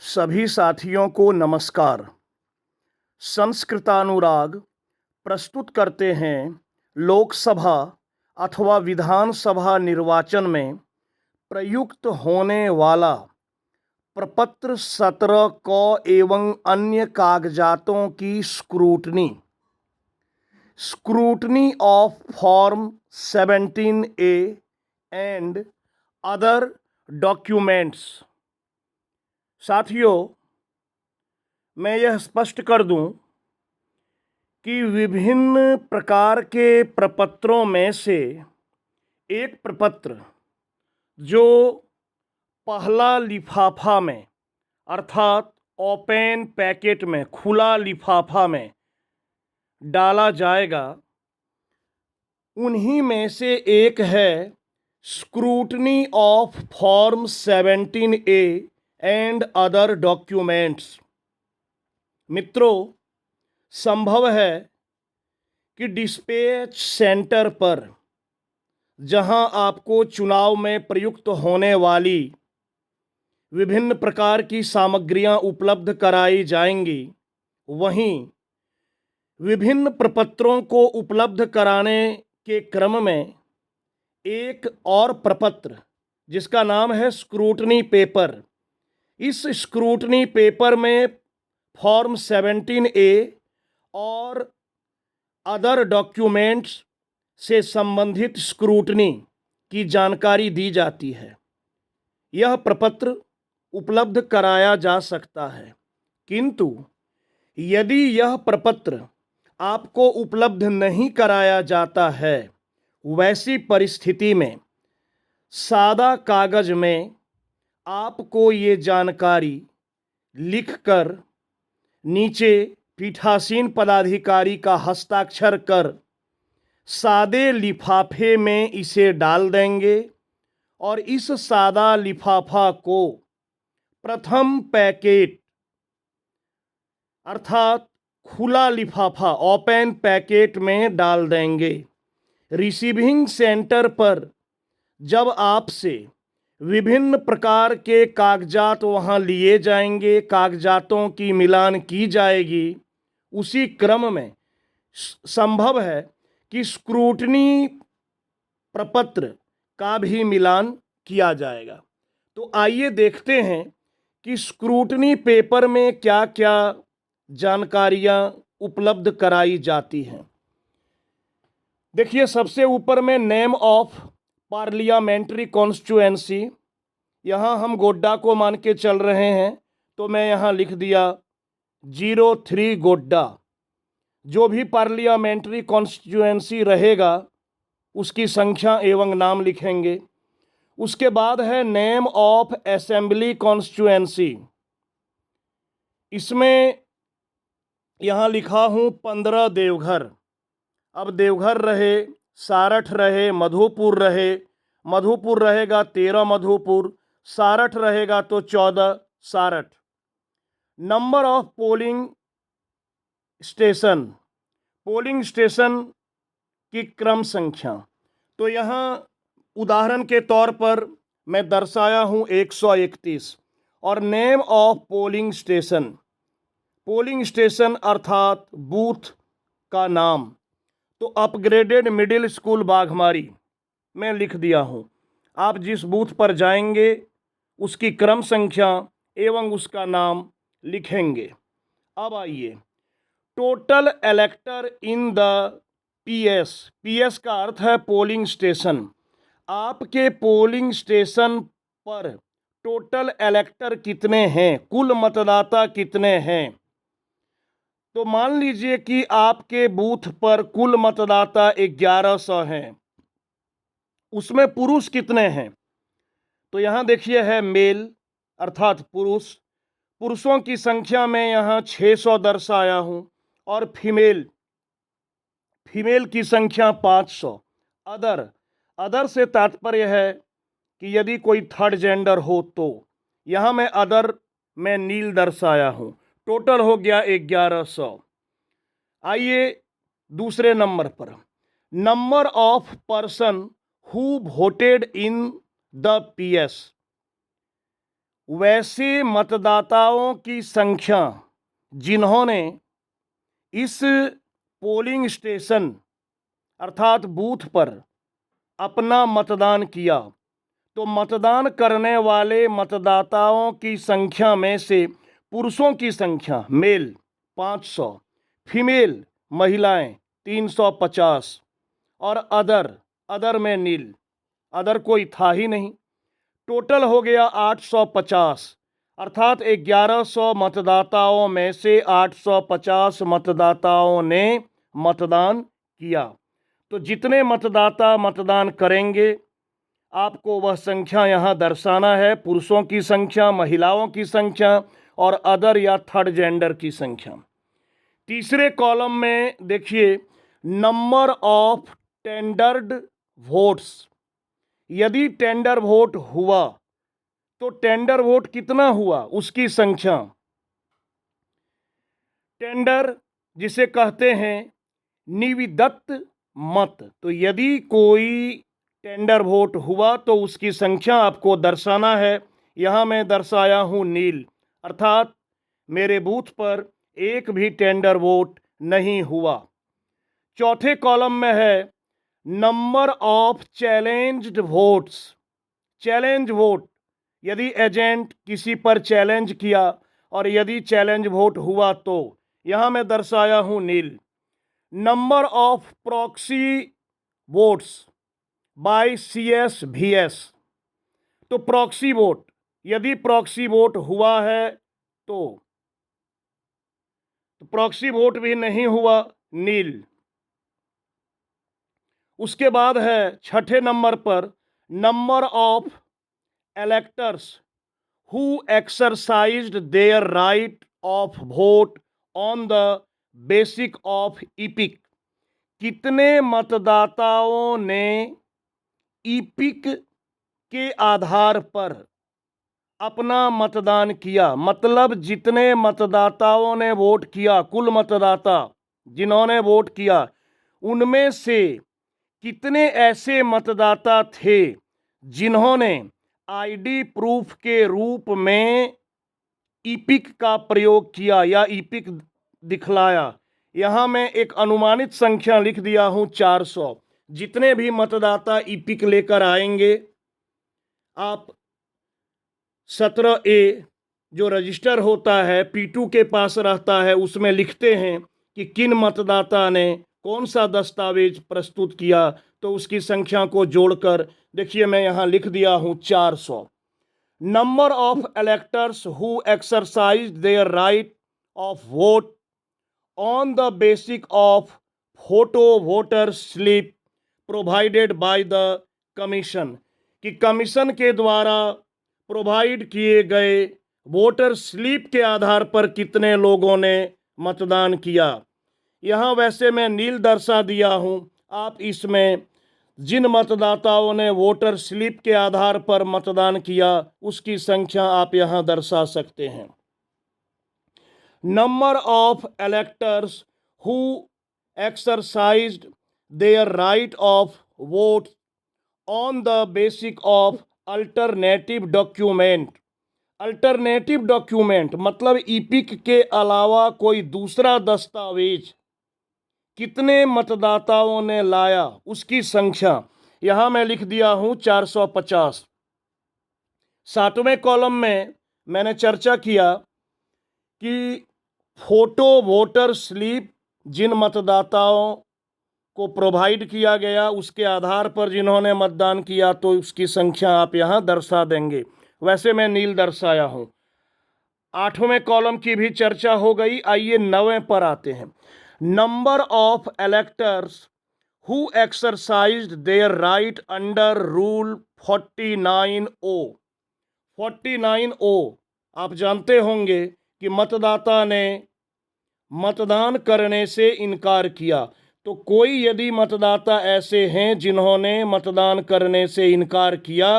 सभी साथियों को नमस्कार। संस्कृतानुराग प्रस्तुत करते हैं लोकसभा अथवा विधानसभा निर्वाचन में प्रयुक्त होने वाला प्रपत्र 17 क एवं अन्य कागजातों की scrutiny of form 17A and other documents. साथियों, मैं यह स्पष्ट कर दूं कि विभिन्न प्रकार के प्रपत्रों में से एक प्रपत्र जो पहला लिफाफा में अर्थात ओपन पैकेट में, खुला लिफाफा में डाला जाएगा, उन्हीं में से एक है scrutiny of form 17A and other documents. मित्रों, संभव है कि डिस्पैच सेंटर पर जहां आपको चुनाव में प्रयुक्त होने वाली विभिन्न प्रकार की सामग्रियां उपलब्ध कराई जाएंगी, वहीं विभिन्न प्रपत्रों को उपलब्ध कराने के क्रम में एक और प्रपत्र जिसका नाम है स्क्रूटनी पेपर, इस स्क्रूटनी पेपर में फॉर्म 17A और अदर डॉक्यूमेंट्स से संबंधित स्क्रूटनी की जानकारी दी जाती है। यह प्रपत्र उपलब्ध कराया जा सकता है, किंतु यदि यह प्रपत्र आपको उपलब्ध नहीं कराया जाता है, वैसी परिस्थिति में सादा कागज में आपको ये जानकारी लिखकर नीचे पीठासीन पदाधिकारी का हस्ताक्षर कर सादे लिफाफे में इसे डाल देंगे और इस सादा लिफाफा को प्रथम पैकेट अर्थात खुला लिफाफा ओपन पैकेट में डाल देंगे। रिसीविंग सेंटर पर जब आपसे विभिन्न प्रकार के कागजात वहां लिए जाएंगे, कागजातों की मिलान की जाएगी, उसी क्रम में संभव है कि स्क्रूटनी प्रपत्र का भी मिलान किया जाएगा। तो आइए देखते हैं कि स्क्रूटनी पेपर में क्या क्या जानकारियां उपलब्ध कराई जाती हैं। देखिए, सबसे ऊपर में नेम ऑफ पार्लियामेंट्री कॉन्स्टिट्यूएंसी, यहाँ हम गोड्डा को मान के चल रहे हैं, तो मैं यहाँ लिख दिया 03 गोड्डा। जो भी पार्लियामेंट्री कॉन्स्टिट्यूएंसी रहेगा उसकी संख्या एवं नाम लिखेंगे। उसके बाद है नेम ऑफ असेंबली कॉन्स्टिट्यूएंसी, इसमें यहाँ लिखा हूँ 15 देवघर। अब देवघर रहे, सारठ रहे, मधुपुर रहे, मधुपुर रहेगा 13 मधुपुर, सारठ रहेगा तो 14 Sarath. Number of polling station की क्रम संख्या, तो यहाँ उदाहरण के तौर पर मैं दर्शाया हूँ 131। और नेम ऑफ पोलिंग स्टेशन अर्थात बूथ का नाम, तो अपग्रेडेड मिडिल स्कूल बाघमारी मैं लिख दिया हूँ। आप जिस बूथ पर जाएंगे उसकी क्रम संख्या एवं उसका नाम लिखेंगे। अब आइए, टोटल इलेक्टर इन द पीएस का अर्थ है पोलिंग स्टेशन। आपके पोलिंग स्टेशन पर टोटल इलेक्टर कितने हैं, कुल मतदाता कितने हैं। तो मान लीजिए कि आपके बूथ पर कुल मतदाता 1100 हैं, उसमें पुरुष कितने हैं, तो यहाँ देखिए है मेल अर्थात पुरुषों की संख्या में यहाँ 600 दर्शाया हूँ, और फीमेल की संख्या 500। अदर से तात्पर्य है कि यदि कोई थर्ड जेंडर हो तो यहाँ मैं अदर में नील दर्शाया हूँ। टोटल हो गया 1100। आइए दूसरे नंबर पर, number of person who voted in the PS, वैसे मतदाताओं की संख्या जिन्होंने इस पोलिंग स्टेशन अर्थात बूथ पर अपना मतदान किया, तो मतदान करने वाले मतदाताओं की संख्या में से पुरुषों की संख्या मेल 500, फीमेल महिलाएं 350 और अदर में नील, अदर कोई था ही नहीं। टोटल हो गया 850, अर्थात 1100 मतदाताओं में से 850 मतदाताओं ने मतदान किया। तो जितने मतदाता मतदान करेंगे आपको वह संख्या यहाँ दर्शाना है, पुरुषों की संख्या, महिलाओं की संख्या और अदर या थर्ड जेंडर की संख्या। तीसरे कॉलम में देखिए नंबर ऑफ टेंडर्ड वोट्स। यदि टेंडर वोट हुआ तो टेंडर वोट कितना हुआ उसकी संख्या। टेंडर जिसे कहते हैं निविदत्त मत, तो यदि कोई टेंडर वोट हुआ तो उसकी संख्या आपको दर्शाना है। यहां मैं दर्शाया हूं नील, अर्थात मेरे बूथ पर एक भी टेंडर वोट नहीं हुआ। चौथे कॉलम में है number of challenged votes. Challenge vote, यदि एजेंट किसी पर चैलेंज किया और यदि चैलेंज वोट हुआ तो यहां मैं दर्शाया हूं nil. Number of proxy votes by CSVS, तो प्रॉक्सी वोट, यदि प्रॉक्सी वोट हुआ है तो प्रॉक्सी वोट भी नहीं हुआ, नील। उसके बाद है छठे नंबर पर number of electors who exercised their right of vote on the basis of EPIC। कितने मतदाताओं ने ईपिक के आधार पर अपना मतदान किया, मतलब जितने मतदाताओं ने वोट किया, कुल मतदाता जिन्होंने वोट किया उनमें से कितने ऐसे मतदाता थे जिन्होंने आईडी प्रूफ के रूप में ईपिक का प्रयोग किया या ईपिक दिखलाया। यहां मैं एक अनुमानित संख्या लिख दिया हूं 400। जितने भी मतदाता ईपिक लेकर आएंगे, आप 17A जो रजिस्टर होता है P2 के पास रहता है, उसमें लिखते हैं कि किन मतदाता ने कौन सा दस्तावेज प्रस्तुत किया, तो उसकी संख्या को जोड़कर देखिए मैं यहां लिख दिया हूं 400। Number of electors who exercise their right of vote on the basis of photo voter slip provided by the commission, कि कमीशन के द्वारा प्रोवाइड किए गए वोटर स्लिप के आधार पर कितने लोगों ने मतदान किया। यहाँ वैसे मैं नील दर्शा दिया हूँ, आप इसमें जिन मतदाताओं ने वोटर स्लिप के आधार पर मतदान किया उसकी संख्या आप यहाँ दर्शा सकते हैं। Number of electors who exercised their right of vote on the basis of alternative document. Alternative document मतलब ईपिक के अलावा कोई दूसरा दस्तावेज कितने मतदाताओं ने लाया उसकी संख्या यहां मैं लिख दिया हूं 450। सातवें कॉलम में मैंने चर्चा किया कि फोटो वोटर स्लिप जिन मतदाताओं को प्रोवाइड किया गया उसके आधार पर जिन्होंने मतदान किया तो उसकी संख्या आप यहां दर्शा देंगे। वैसे मैं नील दर्शाया हूं। आठवें कॉलम की भी चर्चा हो गई। आइए 9वें पर आते हैं। Number of electors who exercised their right under rule 49O। 49O आप जानते होंगे कि मतदाता ने मतदान करने से इनकार किया। तो कोई यदि मतदाता ऐसे हैं जिन्होंने मतदान करने से इनकार किया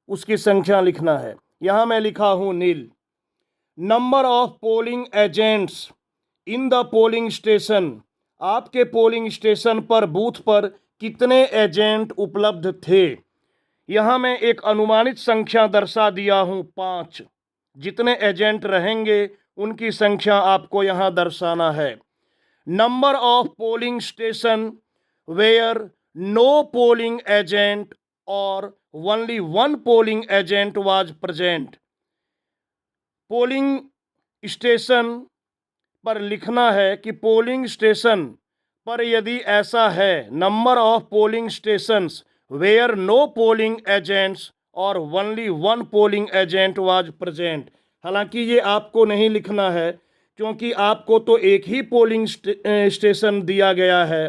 उसकी संख्या लिखना है। यहां मैं लिखा हूं nil. Number of polling agents in the polling station, आपके पोलिंग स्टेशन पर बूथ पर कितने एजेंट उपलब्ध थे। यहां मैं एक अनुमानित संख्या दर्शा दिया हूं 5। जितने एजेंट रहेंगे उनकी संख्या आपको यहाँ दर्शाना है। Number of polling station where no polling agent और only one polling agent was present. Polling station पर लिखना है कि पोलिंग स्टेशन पर यदि ऐसा है, number of polling stations where no polling agents और only one polling agent was present. हालांकि ये आपको नहीं लिखना है क्योंकि आपको तो एक ही पोलिंग स्टेशन दिया गया है,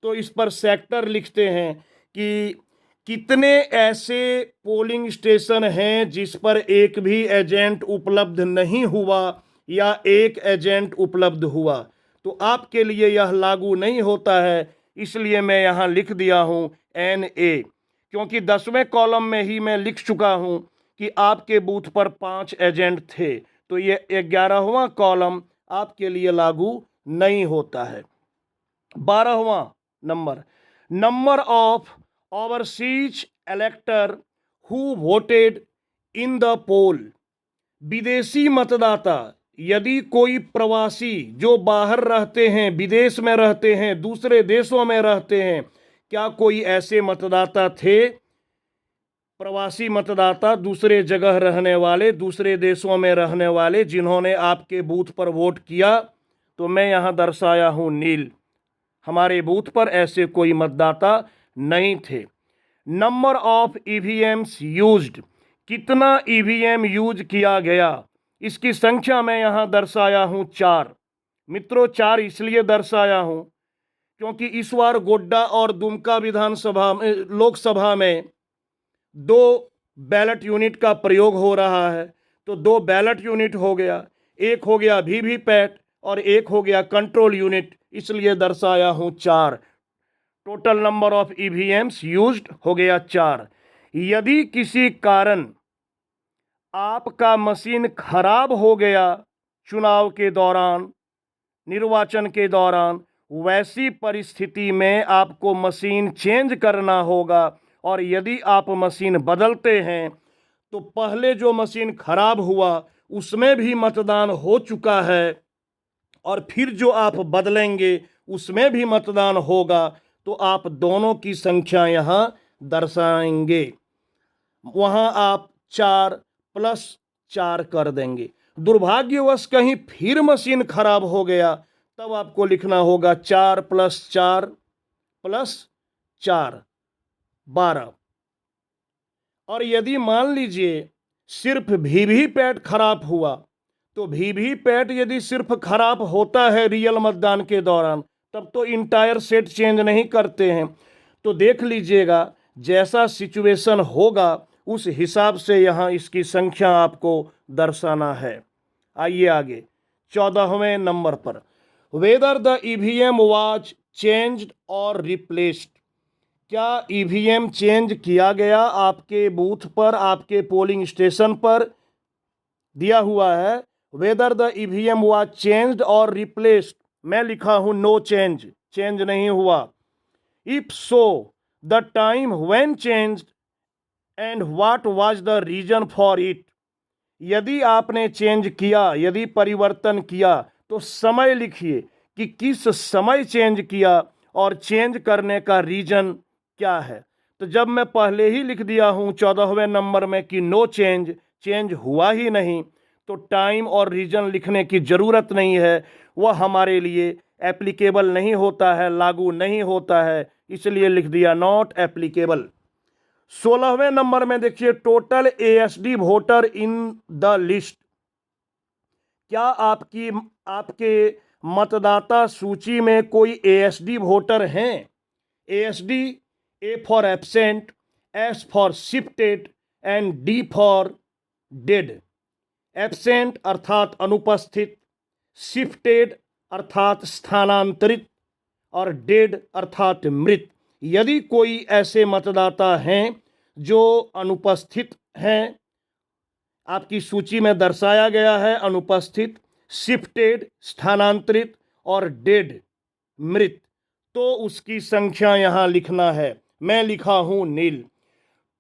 तो इस पर सेक्टर लिखते हैं कि कितने ऐसे पोलिंग स्टेशन हैं जिस पर एक भी एजेंट उपलब्ध नहीं हुआ या एक एजेंट उपलब्ध हुआ। तो आपके लिए यह लागू नहीं होता है, इसलिए मैं यहाँ लिख दिया हूँ NA, क्योंकि 10वें कॉलम में ही मैं लिख चुका हूँ कि आपके बूथ पर 5 एजेंट थे, तो ये 11वां कॉलम आपके लिए लागू नहीं होता है। 12वां number, number of overseas elector who voted in the poll. विदेशी मतदाता, यदि कोई प्रवासी जो बाहर रहते हैं, विदेश में रहते हैं, दूसरे देशों में रहते हैं, क्या कोई ऐसे मतदाता थे, प्रवासी मतदाता, दूसरे जगह रहने वाले, दूसरे देशों में रहने वाले, जिन्होंने आपके बूथ पर वोट किया? तो मैं यहाँ दर्शाया हूँ नील। हमारे बूथ पर ऐसे कोई मतदाता नहीं थे। नंबर ऑफ EVMs यूज्ड, कितना EVM यूज किया गया, इसकी संख्या मैं यहाँ दर्शाया हूँ 4। मित्रों, 4 इसलिए दर्शाया हूँ क्योंकि इस बार गोड्डा और दुमका विधानसभा में, लोकसभा में 2 बैलेट यूनिट का प्रयोग हो रहा है, तो 2 बैलेट यूनिट हो गया, एक हो गया वीवीपैट और एक हो गया कंट्रोल यूनिट, इसलिए दर्शाया हूँ 4। Total number of EVMs used हो गया 4। यदि किसी कारण आपका मशीन खराब हो गया चुनाव के दौरान, निर्वाचन के दौरान, वैसी परिस्थिति में आपको मशीन चेंज करना होगा, और यदि आप मशीन बदलते हैं तो पहले जो मशीन खराब हुआ उसमें भी मतदान हो चुका है और फिर जो आप बदलेंगे उसमें भी मतदान होगा, तो आप दोनों की संख्या यहाँ दर्शाएंगे। वहाँ आप 4 + 4 कर देंगे। दुर्भाग्यवश कहीं फिर मशीन खराब हो गया, तब आपको लिखना होगा 4 + 4 + 4 12। और यदि मान लीजिए सिर्फ वीवीपैट खराब हुआ, तो वीवीपैट यदि सिर्फ खराब होता है रियल मतदान के दौरान, तब तो इंटायर सेट चेंज नहीं करते हैं। तो देख लीजिएगा, जैसा सिचुएशन होगा उस हिसाब से यहाँ इसकी संख्या आपको दर्शाना है। आइए आगे 14वें नंबर पर, weather the EVM was changed और रिप्लेस्ड। क्या EVM चेंज किया गया आपके बूथ पर, आपके पोलिंग स्टेशन पर? दिया हुआ है whether the EVM was changed और रिप्लेस्ड, मैं लिखा हूं नो चेंज, चेंज नहीं हुआ। If so the time when changed and what was the reason for it. यदि आपने चेंज किया, यदि परिवर्तन किया, तो समय लिखिए कि किस समय चेंज किया और चेंज करने का रीजन क्या है। तो जब मैं पहले ही लिख दिया हूं 14वें नंबर में कि नो चेंज, चेंज हुआ ही नहीं, तो टाइम और रीजन लिखने की ज़रूरत नहीं है, वह हमारे लिए एप्लीकेबल नहीं होता है, लागू नहीं होता है, इसलिए लिख दिया नॉट एप्लीकेबल। 16वें नंबर में देखिए, total ASD voter in the list. क्या आपके मतदाता सूची में कोई ASD वोटर हैं? ASD, A for absent, S for shifted and D for dead. Absent अर्थात अनुपस्थित, शिफ्टेड अर्थात स्थानांतरित और डेड अर्थात मृत। यदि कोई ऐसे मतदाता हैं जो अनुपस्थित हैं, आपकी सूची में दर्शाया गया है अनुपस्थित, शिफ्टेड स्थानांतरित और डेड मृत, तो उसकी संख्या यहाँ लिखना है, मैं लिखा हूं nil.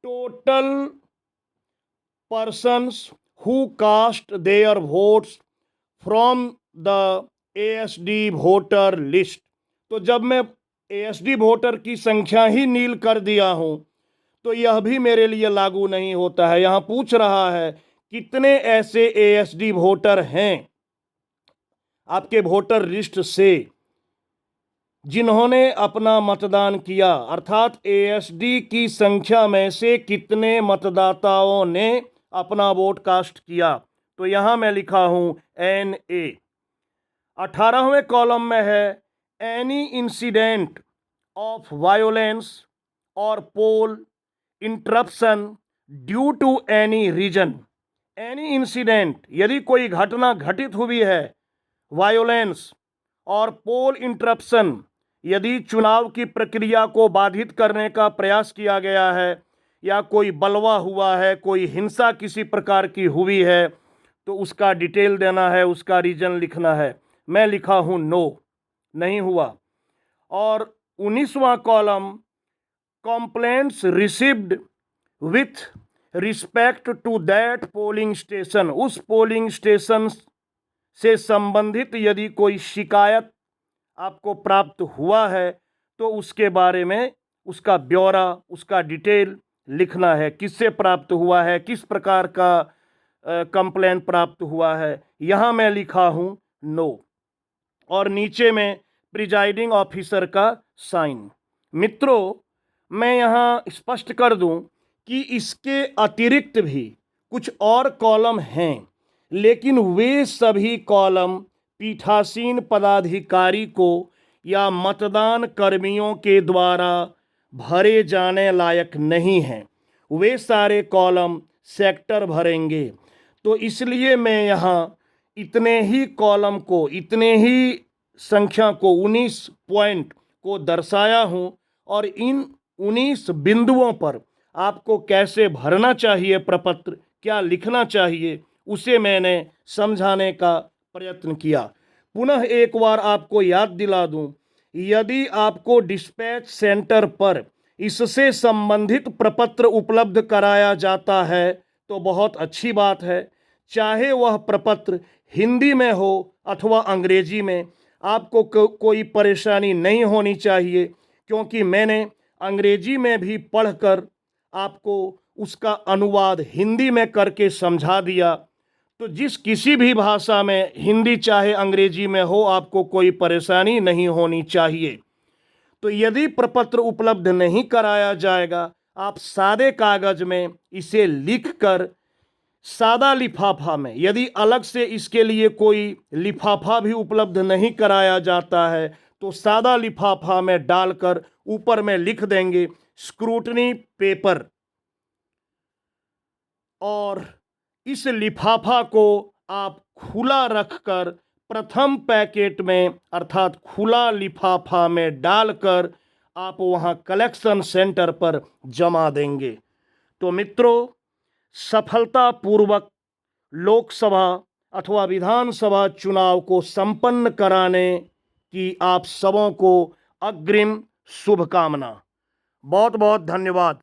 Total persons who cast their votes from the ASD voter list. तो जब मैं एएसडी वोटर की संख्या ही नील कर दिया हूं तो यह भी मेरे लिए लागू नहीं होता है। यहां पूछ रहा है कितने ऐसे एएसडी वोटर हैं आपके वोटर लिस्ट से जिन्होंने अपना मतदान किया, अर्थात एएसडी की संख्या में से कितने मतदाताओं ने अपना वोट कास्ट किया। तो यहां मैं लिखा हूं NA। 18वें कॉलम में है एनी इंसिडेंट ऑफ वायोलेंस और poll interruption due to any reason. Any incident, यदि कोई घटना घटित हुई है, वायोलेंस और पोल इंटरप्शन, यदि चुनाव की प्रक्रिया को बाधित करने का प्रयास किया गया है या कोई बलवा हुआ है, कोई हिंसा किसी प्रकार की हुई है, तो उसका डिटेल देना है, उसका रीजन लिखना है। मैं लिखा हूं नो, नहीं हुआ। और 19वां column complaints received with respect to that polling station. उस पोलिंग स्टेशन से संबंधित यदि कोई शिकायत आपको प्राप्त हुआ है तो उसके बारे में उसका ब्यौरा, उसका डिटेल लिखना है। किससे प्राप्त हुआ है, किस प्रकार का कंप्लेन प्राप्त हुआ है, यहाँ मैं लिखा हूँ नो। और नीचे में प्रिजाइडिंग ऑफिसर का साइन। मित्रों, मैं यहाँ स्पष्ट कर दूं कि इसके अतिरिक्त भी कुछ और कॉलम हैं, लेकिन वे सभी कॉलम पीठासीन पदाधिकारी को या मतदान कर्मियों के द्वारा भरे जाने लायक नहीं हैं। वे सारे कॉलम सेक्टर भरेंगे। तो इसलिए मैं यहाँ इतने ही कॉलम को, इतने ही संख्या को, 19 पॉइंट को दर्शाया हूँ। और इन 19 बिंदुओं पर आपको कैसे भरना चाहिए प्रपत्र, क्या लिखना चाहिए, उसे मैंने समझाने का प्रयत्न किया। पुनः एक बार आपको याद दिला दूं, यदि आपको डिस्पैच सेंटर पर इससे संबंधित प्रपत्र उपलब्ध कराया जाता है तो बहुत अच्छी बात है। चाहे वह प्रपत्र हिंदी में हो अथवा अंग्रेजी में, आपको कोई परेशानी नहीं होनी चाहिए, क्योंकि मैंने अंग्रेजी में भी पढ़कर आपको उसका अनुवाद हिंदी में करके समझा दिया। तो जिस किसी भी भाषा में, हिंदी चाहे अंग्रेजी में हो, आपको कोई परेशानी नहीं होनी चाहिए। तो यदि प्रपत्र उपलब्ध नहीं कराया जाएगा, आप सादे कागज में इसे लिखकर सादा लिफाफा में, यदि अलग से इसके लिए कोई लिफाफा भी उपलब्ध नहीं कराया जाता है तो सादा लिफाफा में डालकर ऊपर में लिख देंगे स्क्रूटनी पेपर। और इस लिफाफा को आप खुला रखकर प्रथम पैकेट में, अर्थात खुला लिफाफा में डालकर आप वहां कलेक्शन सेंटर पर जमा देंगे। तो मित्रों, सफलतापूर्वक लोकसभा अथवा विधानसभा चुनाव को संपन्न कराने की आप सबों को अग्रिम शुभकामना। बहुत बहुत धन्यवाद।